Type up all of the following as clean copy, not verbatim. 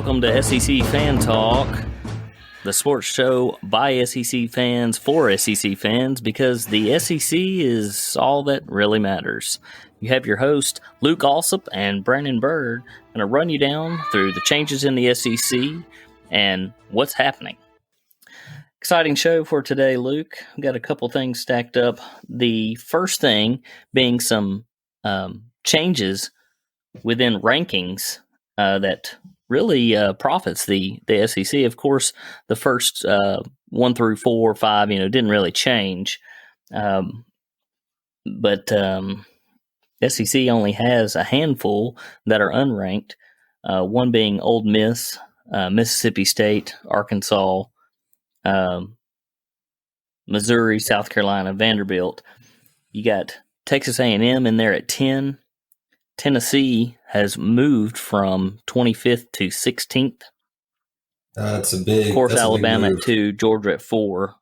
Welcome to SEC Fan Talk, the sports show by SEC fans for SEC fans, because the SEC is all that really matters. You have your host, Luke Alsop and Brandon Bird, going to run you down through the changes in the SEC and what's happening. Exciting show for today, Luke. We've got a couple things stacked up. The first thing being some changes within rankings that really profits the SEC. Of course, the first 1 through 4, 5, didn't really change. But SEC only has a handful that are unranked, one being Ole Miss, Mississippi State, Arkansas, Missouri, South Carolina, Vanderbilt. You got Texas A&M in there at 10. Tennessee has moved from 25th to 16th. That's a big. Of course, Alabama at 2, Georgia at 4.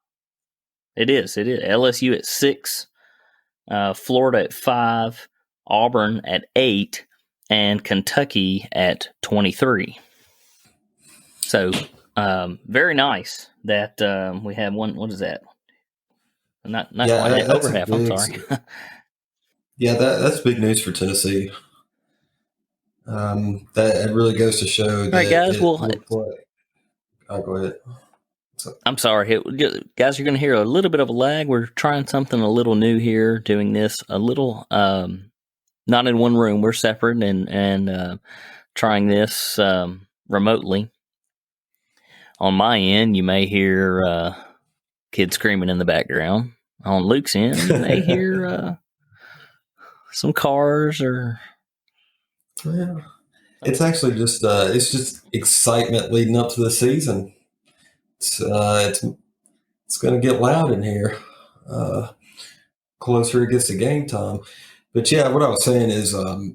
It is. LSU at 6, Florida at 5, Auburn at 8, and Kentucky at 23. So, very nice that we have one. What is that? Not quite over half. I'm sorry. Yeah, that's big news for Tennessee. That it really goes to show that. All right, guys. Go ahead. I'm sorry, guys. You're going to hear a little bit of a lag. We're trying something a little new here, doing this a little not in one room. We're separate and trying this remotely. On my end, you may hear kids screaming in the background. On Luke's end, you may hear some cars or. Yeah, it's actually just excitement leading up to the season. It's going to get loud in here closer it gets to game time. But yeah, what I was saying is,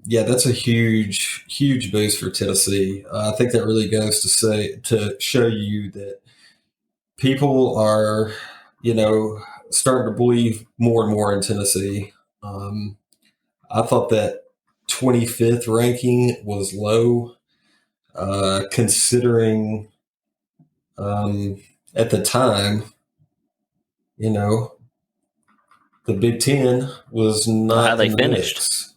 that's a huge boost for Tennessee. I think that really goes to show you that people are, starting to believe more and more in Tennessee. I thought that 25th ranking was low, considering at the time, the Big Ten was not how they finished.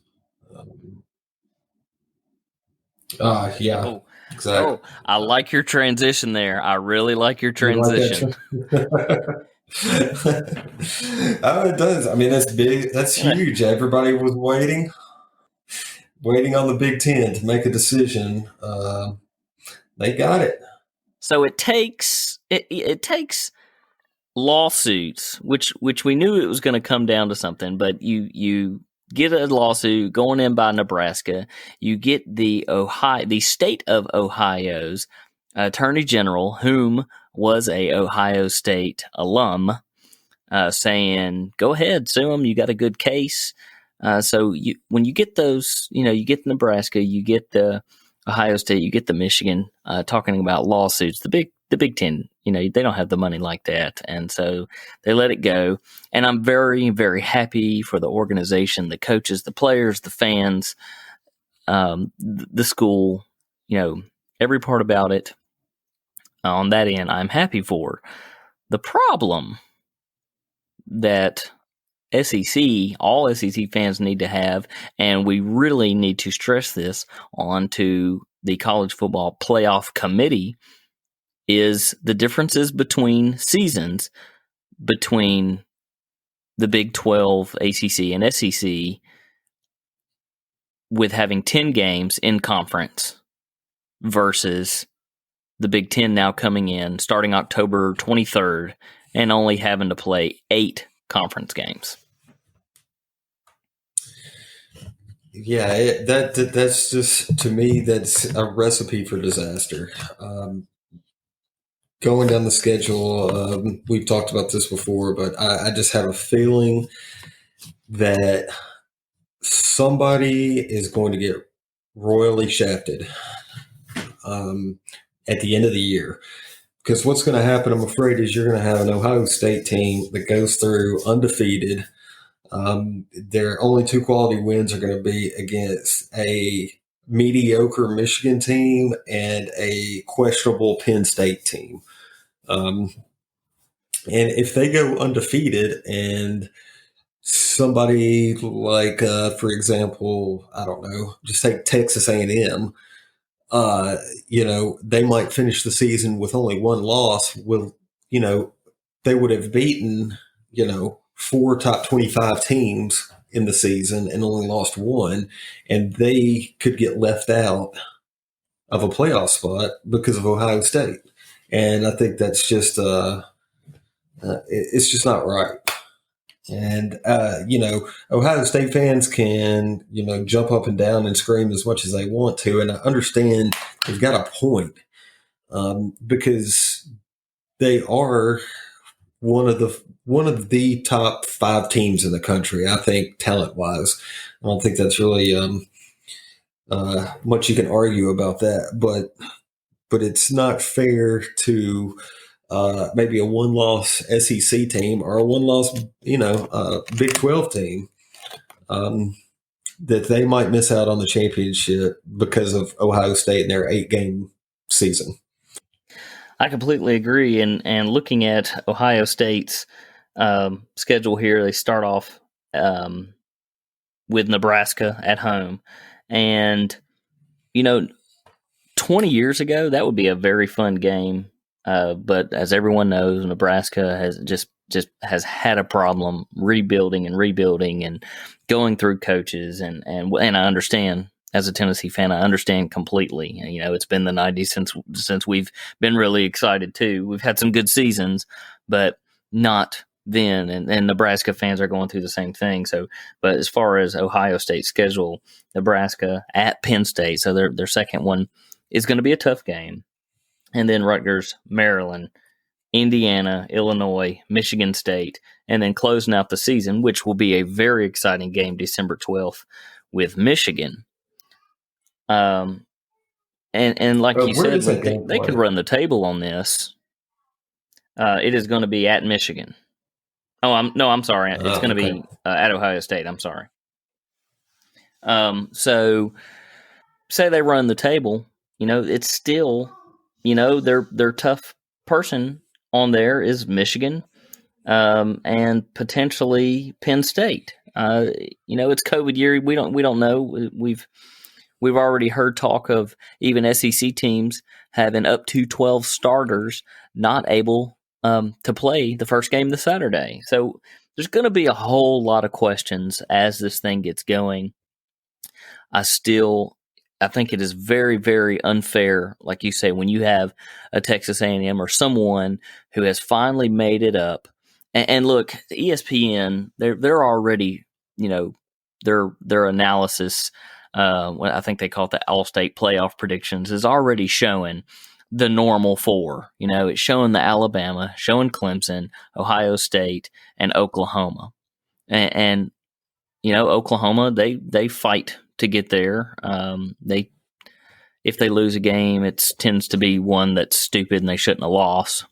Yeah, exactly. Oh, I like your transition there. I really like your transition. Oh, it does. I mean, that's big. That's huge. Everybody was waiting on the Big Ten to make a decision. They got it. So it takes lawsuits, which we knew it was going to come down to something. But you get a lawsuit going in by Nebraska. You get the state of Ohio's Attorney General, whom was a Ohio State alum, saying, "Go ahead, sue them. You got a good case." So when you get those, you get Nebraska, you get the Ohio State, you get the Michigan, talking about lawsuits. The Big Ten, they don't have the money like that, and so they let it go. And I'm very, very happy for the organization, the coaches, the players, the fans, the school, every part about it. On that end, I'm happy for. The problem that all SEC fans need to have, and we really need to stress this onto the College Football Playoff Committee, is the differences between seasons between the Big 12, ACC, and SEC, with having 10 games in conference versus the Big Ten now coming in starting October 23rd and only having to play 8 conference games. Yeah, that's just, to me, that's a recipe for disaster. Going down the schedule, we've talked about this before, but I just have a feeling that somebody is going to get royally shafted at the end of the year. Because what's going to happen, I'm afraid, is you're going to have an Ohio State team that goes through undefeated. Their only 2 quality wins are going to be against a mediocre Michigan team and a questionable Penn State team. Um, and if they go undefeated and somebody like, for example, I don't know, just take Texas A&M, they might finish the season with only one loss. Well, they would have beaten, four top 25 teams in the season and only lost one, and they could get left out of a playoff spot because of Ohio State. And I think that's just, it's just not right. And, Ohio State fans can, jump up and down and scream as much as they want to. And I understand they've got a point, because they are one of the top 5 teams in the country, I think, talent wise. I don't think that's really much you can argue about that. But it's not fair to maybe a one-loss SEC team or a one-loss, Big 12 team, that they might miss out on the championship because of Ohio State and their 8-game season. I completely agree. And looking at Ohio State's schedule here, they start off with Nebraska at home. And, 20 years ago, that would be a very fun game. But as everyone knows, Nebraska has just has had a problem rebuilding and going through coaches. And I understand, as a Tennessee fan, I understand completely. It's been the 90s since we've been really excited too. We've had some good seasons, but not then. And Nebraska fans are going through the same thing. So, but as far as Ohio State's schedule, Nebraska at Penn State, so their second one is going to be a tough game. And then Rutgers, Maryland, Indiana, Illinois, Michigan State, and then closing out the season, which will be a very exciting game, December 12th, with Michigan. And like you said, they could run the table on this. It is going to be at Michigan. I'm sorry. It's going to be at Ohio State. I'm sorry. So say they run the table, it's still, their tough person on there is Michigan, and potentially Penn State. It's COVID year. We don't know. We've already heard talk of even SEC teams having up to 12 starters not able to play the first game this Saturday. So there's going to be a whole lot of questions as this thing gets going. I think it is very, very unfair, like you say, when you have a Texas A&M or someone who has finally made it up. And look, ESPN, they're already, their analysis, I think they call it the All-State Playoff predictions, is already showing the normal 4. It's showing the Alabama, showing Clemson, Ohio State, and Oklahoma. And Oklahoma, they fight to get there. If they lose a game, it tends to be one that's stupid and they shouldn't have lost.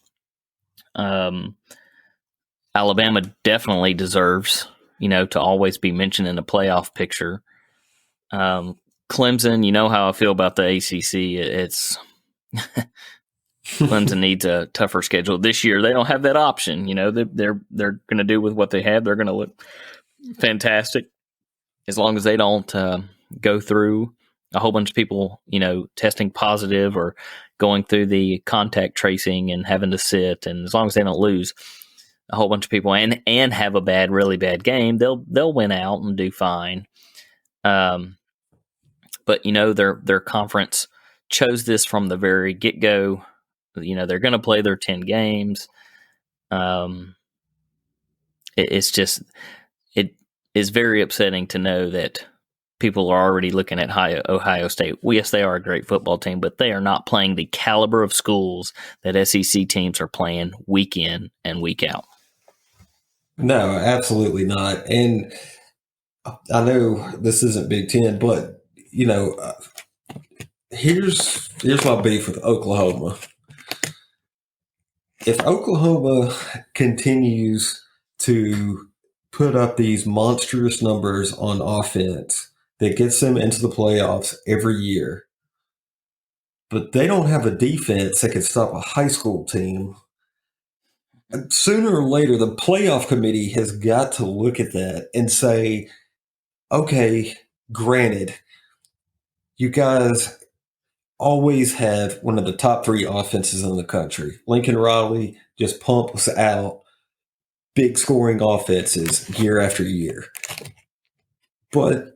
Alabama definitely deserves, to always be mentioned in the playoff picture. Clemson, you know how I feel about the ACC. It's Clemson needs a tougher schedule this year. They don't have that option. They're going to do with what they have. They're going to look fantastic as long as they don't go through a whole bunch of people, testing positive or going through the contact tracing and having to sit. And as long as they don't lose a whole bunch of people and have a really bad game, they'll win out and do fine. But their conference chose this from the very get-go. They're going to play their 10 games. It is very upsetting to know that people are already looking at Ohio State. Yes, they are a great football team, but they are not playing the caliber of schools that SEC teams are playing week in and week out. No, absolutely not. And I know this isn't Big Ten, but, here's my beef with Oklahoma. If Oklahoma continues to put up these monstrous numbers on offense that gets them into the playoffs every year, but they don't have a defense that can stop a high school team. Sooner or later, the playoff committee has got to look at that and say, okay, granted, you guys always have one of the top 3 offenses in the country. Lincoln Riley just pumps out big scoring offenses year after year. But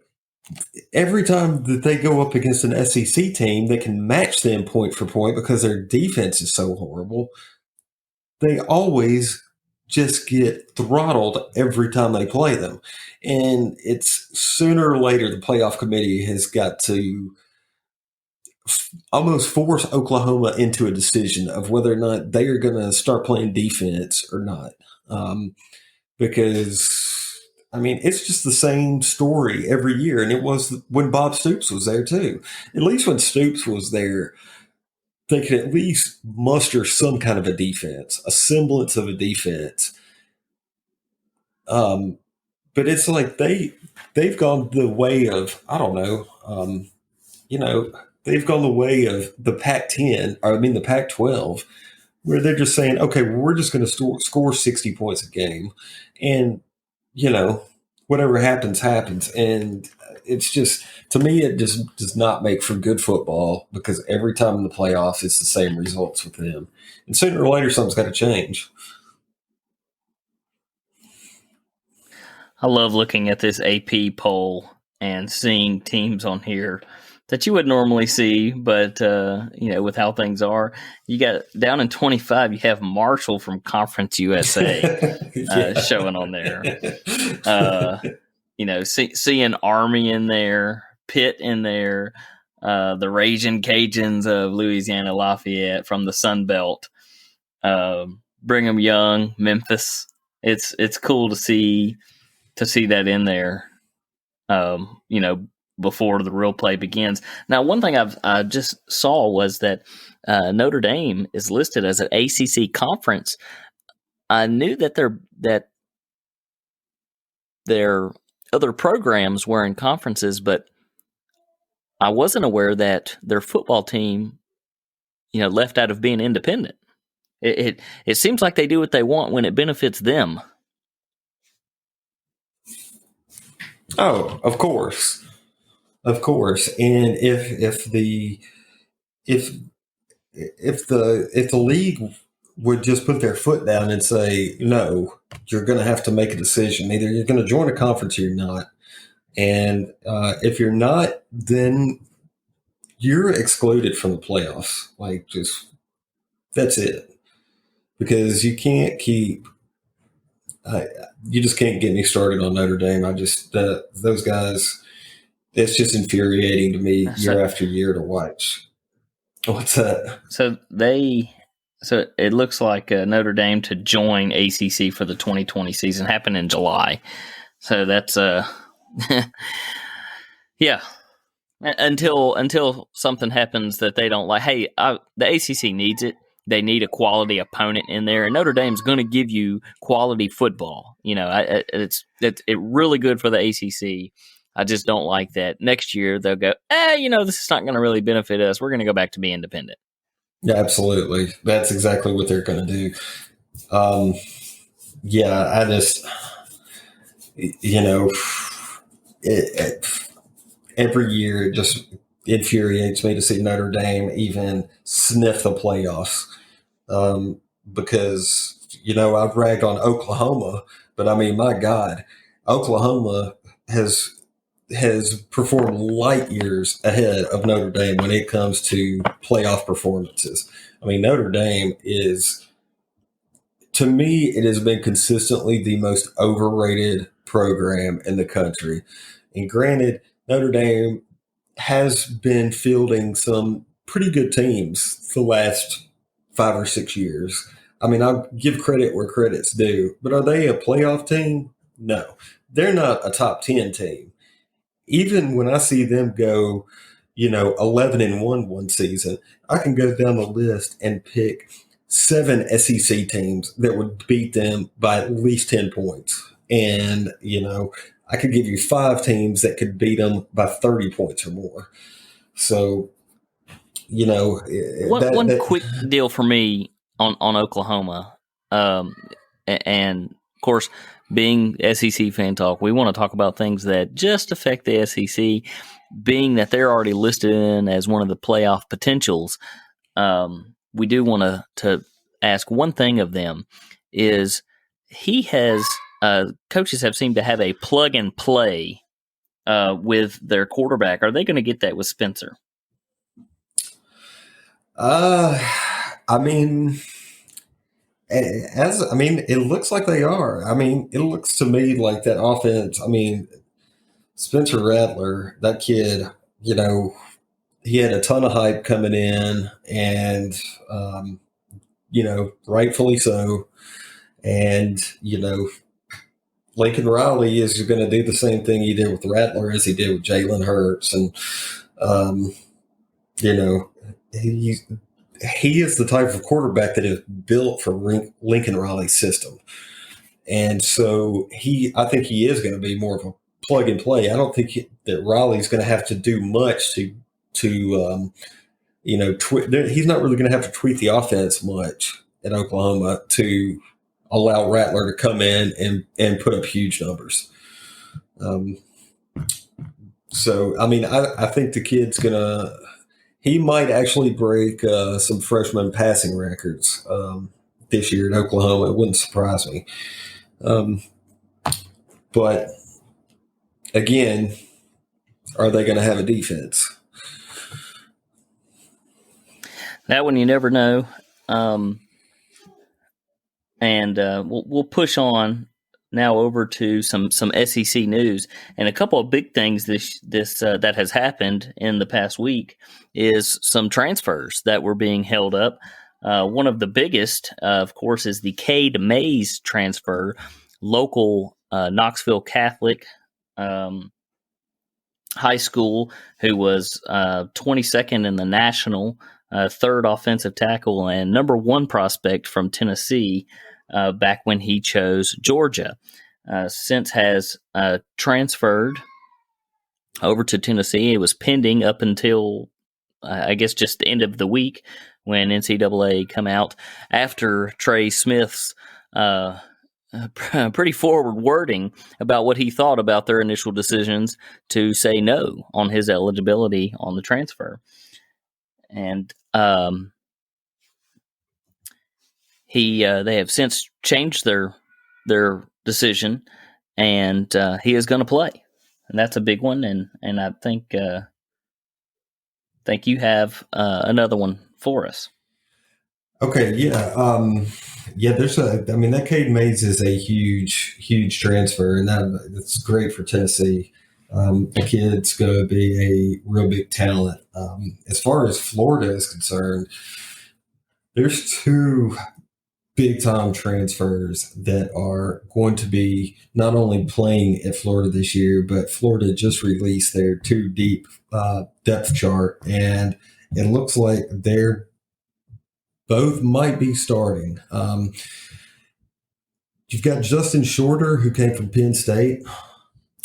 every time that they go up against an SEC team that can match them point for point because their defense is so horrible, they always just get throttled every time they play them. And it's sooner or later the playoff committee has got to almost force Oklahoma into a decision of whether or not they are going to start playing defense or not. Because, I mean, it's just the same story every year. And it was when Bob Stoops was there, too. At least when Stoops was there, they could at least muster some kind of a defense, a semblance of a defense. But it's like they've gone the way of, I don't know, they've gone the way of the Pac-10, or I mean the Pac-12, where they're just saying, okay, well, we're just going to score 60 points a game. And, whatever happens, happens. And it's just, to me, it just does not make for good football because every time in the playoffs, it's the same results with them. And sooner or later, something's got to change. I love looking at this AP poll and seeing teams on here that you would normally see, but with how things are, you got down in 25, you have Marshall from Conference USA showing on there. Seeing Army in there, Pitt in there, the Raging Cajuns of Louisiana Lafayette from the Sun Belt, Brigham Young, Memphis. It's cool to see that in there. Before the real play begins. Now, one thing I just saw was that Notre Dame is listed as an ACC conference. I knew that their other programs were in conferences, but I wasn't aware that their football team, left out of being independent. It seems like they do what they want when it benefits them. Oh, of course. Of course, and if the league would just put their foot down and say, no, you're going to have to make a decision. Either you're going to join a conference or you're not. And if you're not, then you're excluded from the playoffs. Like, that's it. Because you can't keep you just can't get me started on Notre Dame. Those guys, it's just infuriating to me year after year to watch. What's that? So it looks like Notre Dame to join ACC for the 2020 season happened in July. So that's yeah. Until something happens that they don't like. Hey, the ACC needs it. They need a quality opponent in there, and Notre Dame's going to give you quality football. It's really good for the ACC. I just don't like that. Next year, they'll go, this is not going to really benefit us. We're going to go back to be independent. Yeah, absolutely. That's exactly what they're going to do. I just, every year it just infuriates me to see Notre Dame even sniff the playoffs. Because, I've ragged on Oklahoma, but I mean, my God, Oklahoma has performed light years ahead of Notre Dame when it comes to playoff performances. I mean, Notre Dame is, to me, it has been consistently the most overrated program in the country. And granted, Notre Dame has been fielding some pretty good teams the last 5 or 6 years. I mean, I'll give credit where credit's due, but are they a playoff team? No, they're not a top 10 team. Even when I see them go, 11-1 one season, I can go down the list and pick 7 SEC teams that would beat them by at least 10 points. And, I could give you 5 teams that could beat them by 30 points or more. So, One quick deal for me on Oklahoma, and of course, being SEC fan talk, we want to talk about things that just affect the SEC. Being that they're already listed in as one of the playoff potentials, we do want to ask one thing of them: is coaches have seemed to have a plug and play with their quarterback. Are they going to get that with Spencer? I mean, it looks like they are. I mean, it looks to me like that offense. I mean, Spencer Rattler, that kid, he had a ton of hype coming in, and rightfully so. And Lincoln Riley is going to do the same thing he did with Rattler as he did with Jalen Hurts, and he is the type of quarterback that is built for Lincoln Riley's system. And so I think he is going to be more of a plug and play. I don't think that Riley's going to have to do much to he's not really going to have to tweak the offense much at Oklahoma to allow Rattler to come in and put up huge numbers. So, I mean, I think the kid's he might actually break some freshman passing records this year at Oklahoma. It wouldn't surprise me. But again, are they going to have a defense? That one you never know. And we'll push on now over to some SEC news, and a couple of big things that has happened in the past week is some transfers that were being held up. One of the biggest, of course, is the Cade Mays transfer, local Knoxville Catholic high school, who was 22nd in the national, third offensive tackle, and number 1 prospect from Tennessee back when he chose Georgia. Since has transferred over to Tennessee. It was pending up until, I guess, just the end of the week when NCAA come out after Trey Smith's pretty forward wording about what he thought about their initial decisions to say no on his eligibility on the transfer. And they have since changed their decision, and he is going to play, and that's a big one. And I think you have another one for us. Okay, yeah, that Cade Mays is a huge transfer, and that's great for Tennessee. The kid's going to be a real big talent. As far as Florida is concerned, there's 2 big-time transfers that are going to be not only playing at Florida this year, but Florida just released their 2 deep depth chart, and it looks like they're both might be starting. You've got Justin Shorter, who came from Penn State.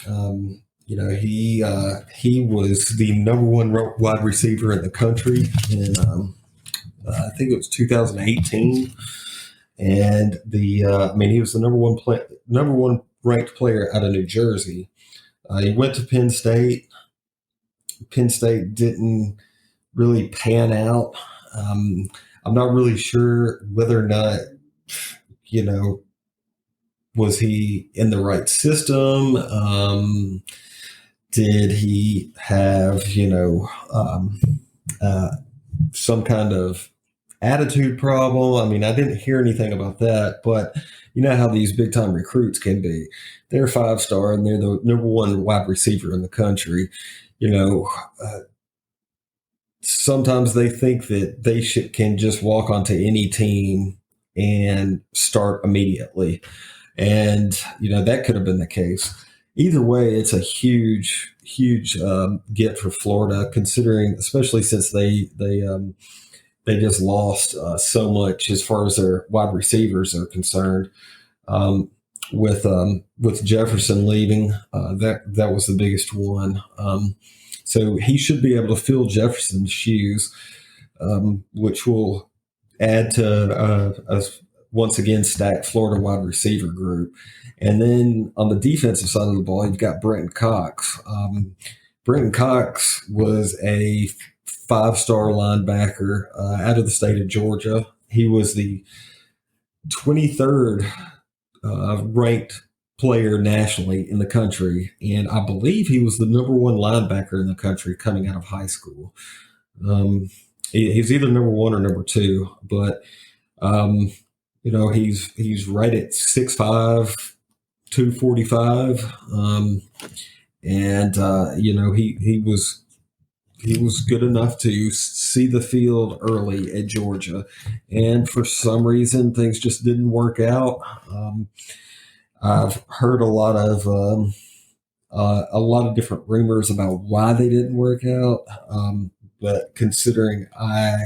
He was the number 1 wide receiver in the country in I think it was 2018. And he was the number one ranked player out of New Jersey. He went to Penn State. Penn State didn't really pan out. I'm not really sure whether or not, was he in the right system? Did he have, some kind of attitude problem? I mean, I didn't hear anything about that, but you know how these big time recruits can be. They're 5-star and they're the number 1 wide receiver in the country. Sometimes they think that they can just walk onto any team and start immediately. And, that could have been the case. Either way, it's a huge get for Florida, considering, especially since they just lost so much as far as their wide receivers are concerned. with Jefferson leaving. That was the biggest one. So he should be able to fill Jefferson's shoes, which will add to a once again stacked Florida wide receiver group. And then on the defensive side of the ball, you've got Brenton Cox. Brenton Cox was a 5-star linebacker out of the state of Georgia. He was the 23rd ranked player nationally in the country, and I believe he was the number one linebacker in the country coming out of high school. He's either number one or number two, but he's right at 6'5", 245, and he was good enough to see the field early at Georgia, and for some reason things just didn't work out. I've heard a lot of different rumors about why they didn't work out, but considering I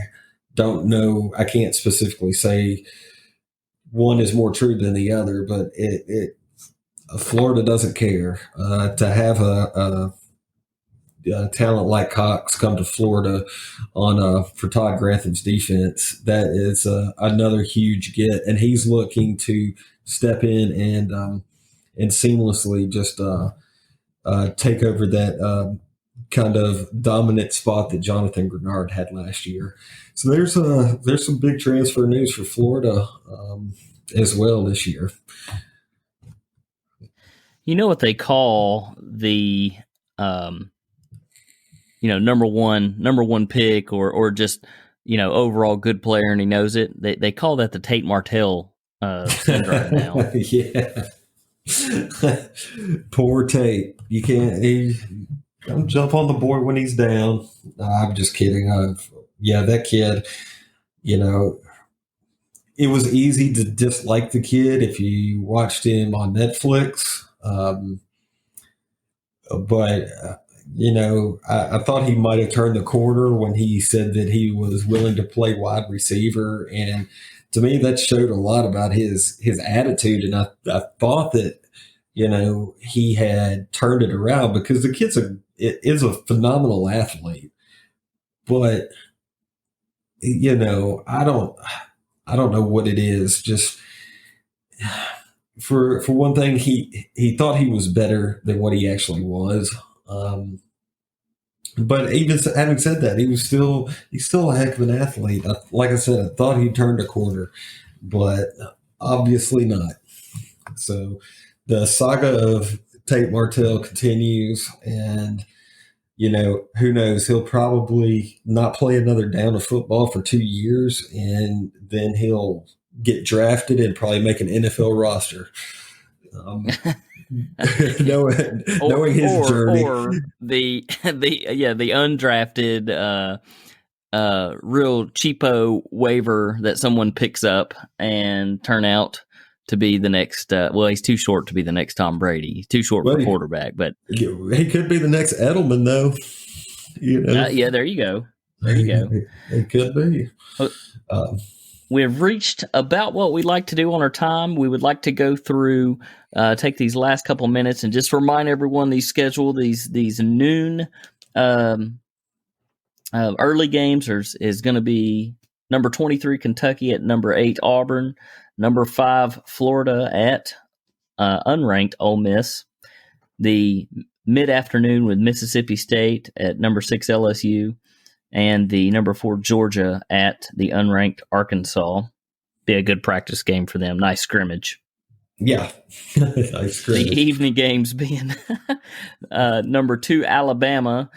don't know, I can't specifically say one is more true than the other, but Florida doesn't care to have a talent like Cox come to Florida for Todd Grantham's defense. That is another huge get, and he's looking to step in and seamlessly just take over that kind of dominant spot that Jonathan Grenard had last year. So there's some big transfer news for Florida as well this year. You know what they call the number one pick or just overall good player and he knows it. They call that the Tate Martell syndrome now. Yeah. Poor Tate. You can't. Don't jump on the board when he's down. I'm just kidding. That kid. It was easy to dislike the kid if you watched him on Netflix. But I thought he might have turned the corner when he said that he was willing to play wide receiver, and to me that showed a lot about his attitude. And I thought that he had turned it around, because the kid is a phenomenal athlete, but I don't know what it is. Just for one thing, he thought he was better than what he actually was. But even having said that, he's still a heck of an athlete. Like I said, I thought he turned a corner, but obviously not. So the saga of Tate Martell continues, and who knows? He'll probably not play another down of football for 2 years, and then he'll get drafted and probably make an NFL roster. knowing his journey, or the undrafted real cheapo waiver that someone picks up and turn out to be the next. He's too short to be the next Tom Brady. He's too short for quarterback, but he could be the next Edelman, though. There you go. It could be. We have reached about what we like to do on our time. We would like to go through, take these last couple minutes and just remind everyone these noon early games is going to be number 23 Kentucky at number 8 Auburn, number 5 Florida at unranked Ole Miss, the mid-afternoon with Mississippi State at number 6 LSU, and the number 4 Georgia at the unranked Arkansas. Be a good practice game for them. Nice scrimmage. Yeah. Nice scrimmage. The evening games being number 2 Alabama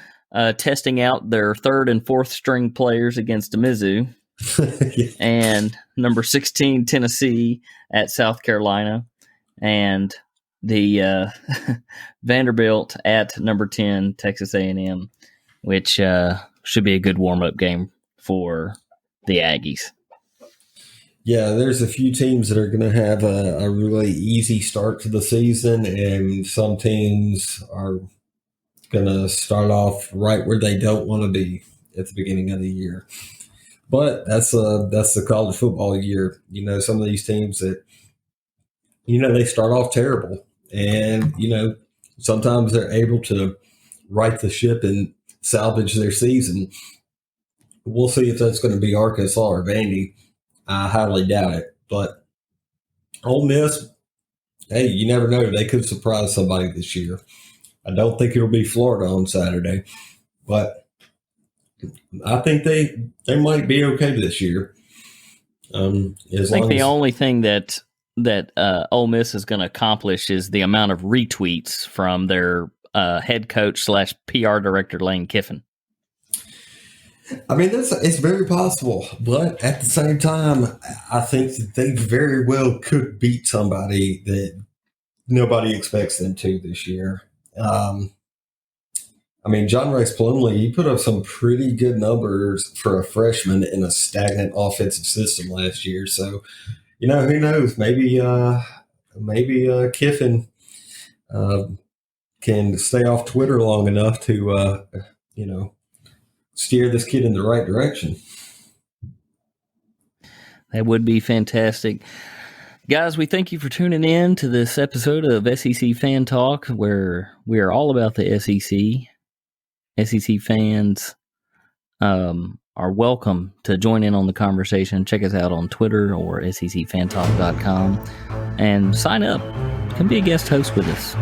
testing out their 3rd and 4th string players against Mizzou. Yeah. And number 16 Tennessee at South Carolina, and the Vanderbilt at number 10 Texas A&M, which should be a good warm-up game for the Aggies. Yeah, there's a few teams that are going to have a really easy start to the season, and some teams are going to start off right where they don't want to be at the beginning of the year. But that's the college football year. Some of these teams that they start off terrible. And, sometimes they're able to right the ship and salvage their season. We'll see if that's going to be Arkansas or Vandy. I highly doubt it. But Ole Miss, hey, you never know. They could surprise somebody this year. I don't think it'll be Florida on Saturday, but I think they might be okay this year. I think the only thing that Ole Miss is going to accomplish is the amount of retweets from their head coach / PR director Lane Kiffin. I mean, it's very possible, but at the same time, I think that they very well could beat somebody that nobody expects them to this year. I mean, John Rice Plumlee, he put up some pretty good numbers for a freshman in a stagnant offensive system last year. So, who knows? Maybe Kiffin can stay off Twitter long enough to, steer this kid in the right direction. That would be fantastic. Guys, we thank you for tuning in to this episode of SEC Fan Talk, where we are all about the SEC. SEC fans are welcome to join in on the conversation. Check us out on Twitter or secfantalk.com and sign up. Come be a guest host with us.